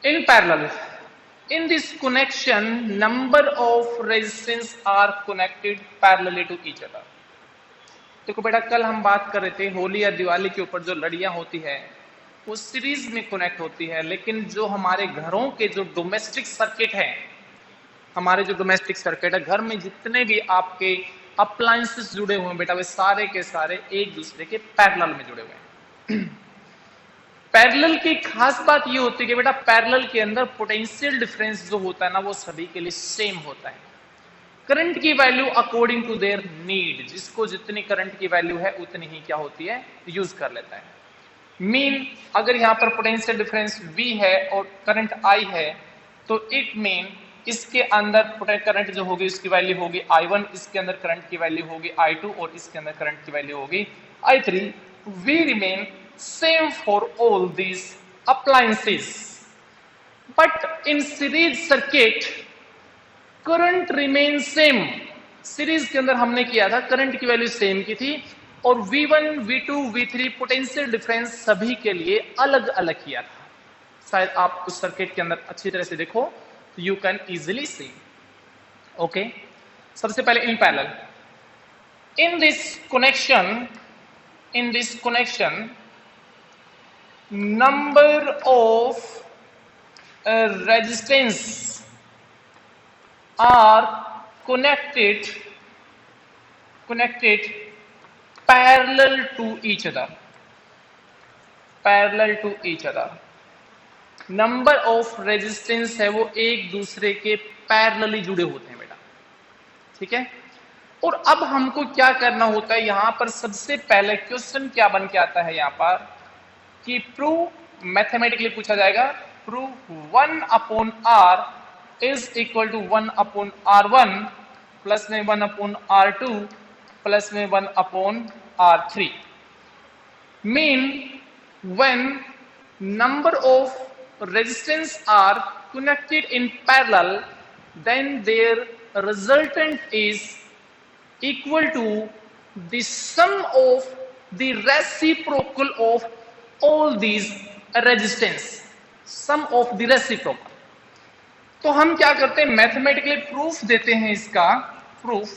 In parallel, in this connection, number of resistance are connected parallelly to each other. देखो बेटा, कल हम बात कर रहे थे होली या दिवाली के ऊपर जो लड़ियां होती है वो सीरीज में कनेक्ट होती है, लेकिन जो हमारे घरों के जो डोमेस्टिक सर्किट है, हमारे जो डोमेस्टिक सर्किट है, घर में जितने भी आपके अप्लायंसेस जुड़े हुए हैं बेटा, वे सारे के सारे एक दूसरे के पैरेलल में जुड़े हुए हैं। पैरेलल की खास बात ये होती है कि बेटा पैरेलल के अंदर पोटेंशियल डिफरेंस जो होता है ना, वो सभी के लिए सेम होता है। करंट की value according to their need, जिसको जितनी करंट की वैल्यू है उतनी ही क्या होती है, यूज कर लेता है। मीन अगर यहां पर पोटेंशियल डिफरेंस V है और करंट I है, तो इट मीन इसके अंदर करंट जो होगी उसकी वैल्यू होगी I1, इसके अंदर करंट की वैल्यू होगी I2 और इसके अंदर करंट की वैल्यू होगी I3। We remain same for all these appliances, but in series circuit current remain same. Series के अंदर हमने किया था, करंट की वैल्यू सेम की थी और V1, V2, V3 potential difference सभी के लिए अलग अलग किया था। शायद आप उस सर्किट के अंदर अच्छी तरह से देखो तो you can easily C. Okay, सबसे पहले in parallel, in this connection number of resistance are connected parallel to each other, number of resistance है वो एक दूसरे के पैरेलली जुड़े होते हैं बेटा, ठीक है। और अब हमको क्या करना होता है, यहां पर सबसे पहले क्वेश्चन क्या बन के आता है यहां पर कि प्रूव, मैथमेटिकली पूछा जाएगा, prove 1/r is equal to 1/r1 plus में 1/r2 प्लस में 1/r3। Mean when number of resistance are connected in parallel, then their resultant is equal to the sum of the reciprocal of all these resistance, sum of the reciprocal। तो हम क्या करते हैं, mathematically proof देते हैं इसका। Proof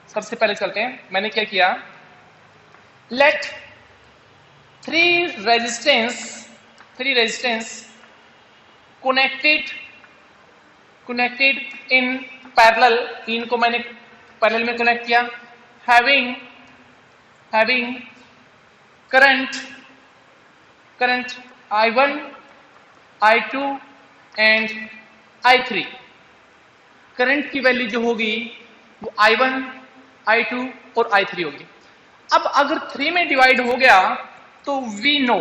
सबसे पहले चलते हैं, मैंने क्या किया, late three resistance connected in parallel, तीन को मैंने पैरेलल में कनेक्ट किया, having current I1, I2 and I3। Current की वैल्यू जो होगी वो I1, I2 और I3 होगी। अब अगर 3 में डिवाइड हो गया तो वी नो,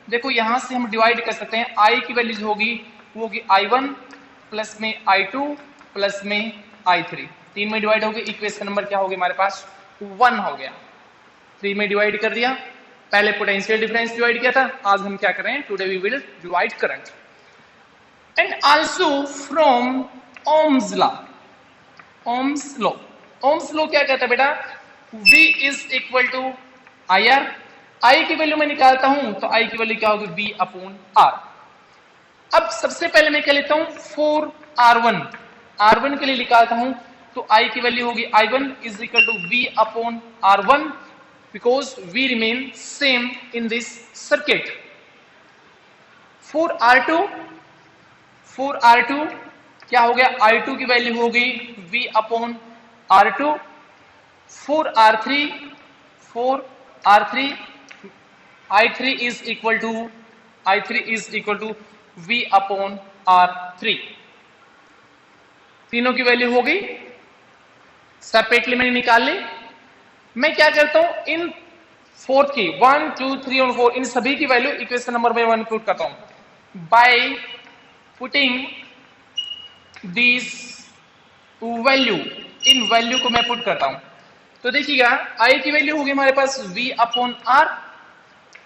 देखो यहां से हम डिवाइड कर सकते हैं, I की वैल्यू जो होगी वो होगी I1 प्लस में I2 प्लस में I3। 3 में डिवाइड हो गई, इक्वेशन नंबर क्या होगी हमारे पास, 1 हो गया। 3 में डिवाइड कर दिया, पहले पोटेंशियल डिफरेंस डिवाइड किया था, आज हम क्या कर रहे हैं, today we will divide current. And also from Ohm's law, Ohm's law क्या कहता है बेटा, V is equal to IR। I की वैल्यू मैं निकालता हूं तो I की वैल्यू क्या होगी, V/R। अब सबसे पहले मैं क्या लेता हूं, 4R1 के लिए निकालता हूं तो I की वैल्यू होगी I1 is equal to V/R1 because V remain same in this circuit। 4R2 क्या हो गया, I2 की वैल्यू होगी V/R2। 4R3 I3 is equal to V/R3। तीनों की वैल्यू हो गई, सेपरेटली मैंने निकाल ली। मैं क्या करता हूं, इन फोर्थ की 1, 2, 3 और 4 इन सभी की वैल्यू इक्वेशन नंबर में 1 पुट करता हूं by putting this value, in value को मैं पुट करता हूं। तो देखिएगा I की वैल्यू होगी हमारे पास V/R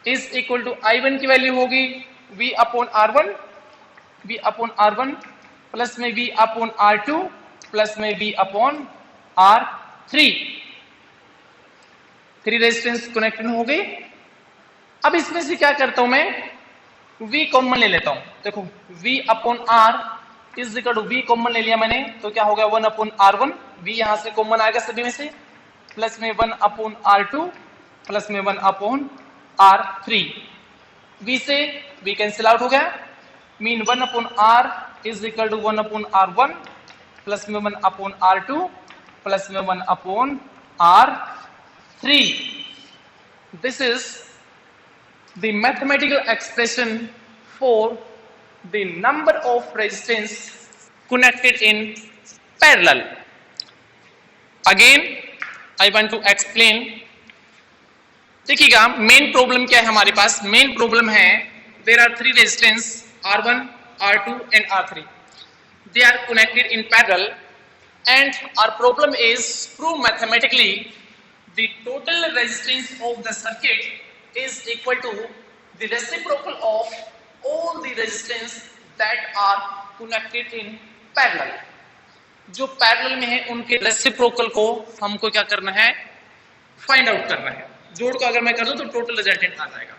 is equal to I1 की वैल्यू होगी V/R1 प्लस में V/R2 प्लस में V/R3। 3 रेजिस्टेंस कनेक्टेड हो गई। अब इसमें से क्या करता हूं मैं, V कॉमन ले लेता हूं, देखो V upon R is equal to V common ले लिया मैंने, तो क्या हो गया 1 अपॉन R1, V यहां से कॉमन आएगा सभी में से, प्लस में 1 अपॉन R2 प्लस में 1 अपॉन R3, V से V कैंसिल आउट हो गया, mean 1 upon R is equal to 1 upon R1 plus में 1 अपॉन R2 प्लस में 1 upon R3. This is the mathematical expression for the number of resistance connected in parallel. Again, I want to explain. देखिएगा main problem क्या है हमारे पास, main problem है there are three resistance R1, R2 and R3. They are connected in parallel and our problem is prove mathematically the total resistance of the circuit is equal to the reciprocal of all the resistance that are connected in parallel. जो parallel में है उनके reciprocal को हमको क्या करना है, find out करना है. जोड़ को अगर मैं कर दूं तो टोटल रिजल्टेंट आ जाएगा.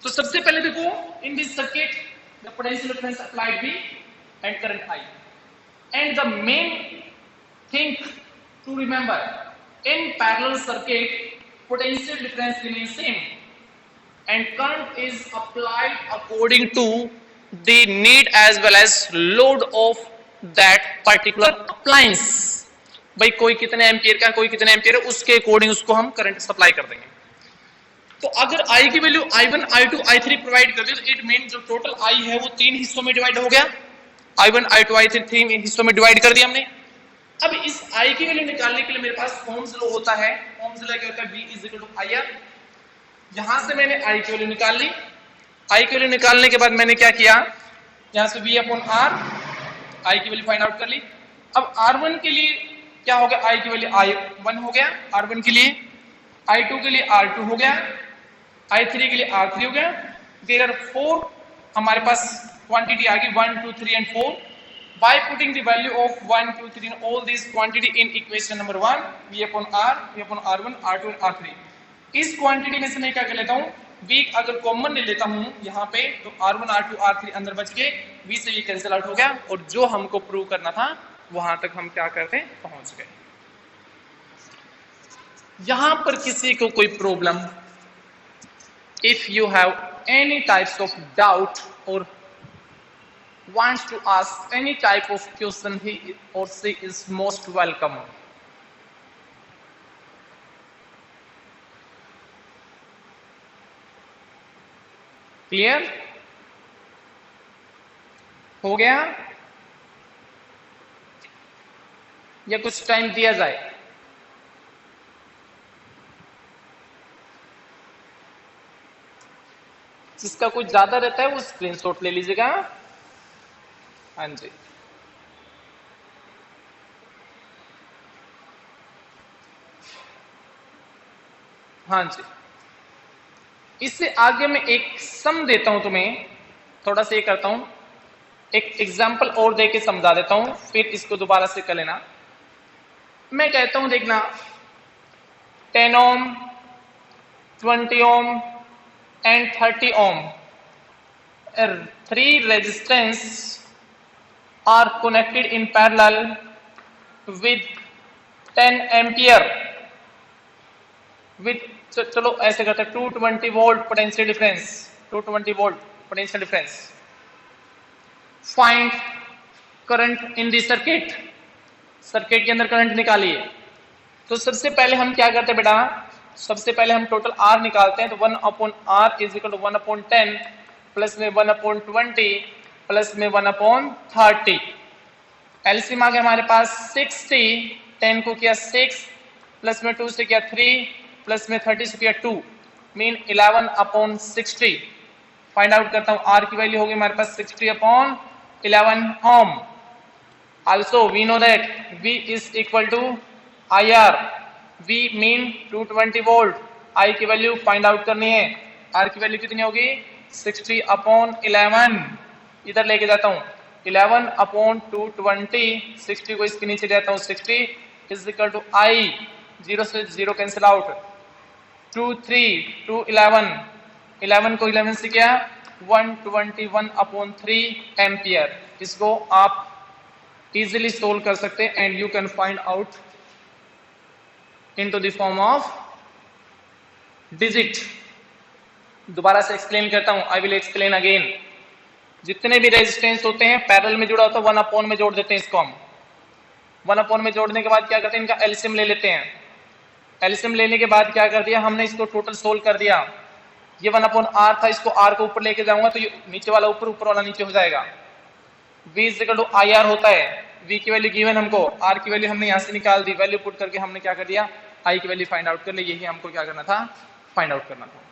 तो सबसे पहले देखो in this circuit the potential difference applied V and current I, and the main thing to remember in parallel circuit potential difference remains same and current is applied according to the need as well as load of that particular appliance. भाई कोई कितने ampere का कोई कितने ampere है उसके according उसको हम करंट सप्लाई कर देंगे. तो अगर I की value I1, I2, I3 provide कर दी तो इट मीन जो टोटल I है वो तीन हिस्सों में डिवाइड हो गया. I1, I2, I3 तीन हिस्सों में डिवाइड कर दिया हमने. अब इस I की वैल्यू निकालने के लिए मेरे पास ओम्स लॉ होता है. ओम्स लॉ क्या होता है, V is equal to IR. यहां से मैंने I की वैल्यू निकाल ली. I की वैल्यू निकालने के बाद मैंने क्या किया, यहां से V अपॉन R I की वैल्यू फाइंड आउट कर ली. अब R1 के लिए क्या हो गया, I की वैल्यू I1 हो गया R1 के लिए, I2 के लिए R2 हो गया, I3 के लिए R3 हो गया. देयर आर 4 हमारे पास क्वांटिटी आ गई 1, 2, 3 and 4. By putting the value of 1, 2, 3 in all these quantity in equation number 1, V upon R, V upon R1, R2 and R3. इस क्वांटिटी में से मैं क्या कर लेता हूँ, V अगर कॉमन ले लेता हूँ यहाँ पे तो R1, R2, R3 अंदर बच के V से ये कैंसिल आउट हो गया और जो हमको प्रूव करना था वहां तक हम क्या करते पहुंच गए. यहां पर किसी को कोई problem, if you have any types of doubt or wants to ask any type of question, he or she is most welcome. Clear? हो गया या कुछ टाइम दिया जाए? जिसका कुछ ज्यादा रहता है वो स्क्रीनशॉट ले लीजिएगा. हाँ जी, हाँ जी. इससे आगे मैं एक सम देता हूं तुम्हें, थोड़ा सा ये करता हूं, एक एग्जांपल और देके समझा देता हूं, फिर इसको दोबारा से कर लेना. मैं कहता हूं देखना 10 ओम, 20 ओम and 30 ohm, 3 resistance are connected in parallel with 10 ampere with, चलो ऐसे करते हैं 220 volt potential difference, 220 volt potential difference. Find current in the circuit. Circuit के अंदर करंट निकालिए. तो सबसे पहले हम क्या करते हैं बेटा, सबसे पहले हम टोटल R निकालते हैं. तो 1 upon R is equal to 1 upon 10 plus में 1 अपॉन 20 प्लस में 1 अपॉन 30. एलसीएम आ गया हमारे पास 60. 10 को किया 6 प्लस में 2 से किया 3 प्लस में 30 से किया 2, मीन 11 अपॉन 60. फाइंड आउट करता हूं R की वैल्यू होगी हमारे पास 60 upon 11 ohm. Also we know that V is equal to IR. V mean 220 volt. I की वैल्यू फाइंड आउट करनी है. R की वैल्यू कितनी होगी 60 अपॉन 11. इधर लेके जाता हूं 11 अपॉन 220, 60 को इसके नीचे लेता हूं 60 इज इक्वल टू I. 0 से 0 कैंसिल आउट. 2 3 2 11, 11 को 11 से क्या 121/3 एम्पियर। इसको आप इजीली सोल्व कर सकते हैं and you can find out into the form of digit. दोबारा से एक्सप्लेन करता हूं, आई विल एक्सप्लेन अगेन। जितने भी रेजिस्टेंस होते हैं पैरेलल में जुड़ा होता है 1 में जोड़ देते हैं इसको हम। 1 में जोड़ने के बाद क्या करते हैं, इनका एलसीएम ले लेते हैं। एलसीएम लेने के बाद क्या कर दिया हमने, इसको टोटल सोल्व कर दिया। ये 1/r था, इसको r को ऊपर लेके जाऊंगा तो ये नीचे वाला ऊपर, ऊपर वाला नीचे हो जाएगा। v = IR होता है। v की वैल्यू गिवन हमको, r की वैल्यू हमने यहां से निकाल दी। वैल्यू पुट करके हमने क्या कर दिया, i की वैल्यू फाइंड आउट कर ली। यही हमको क्या करना था, फाइंड आउट करना था।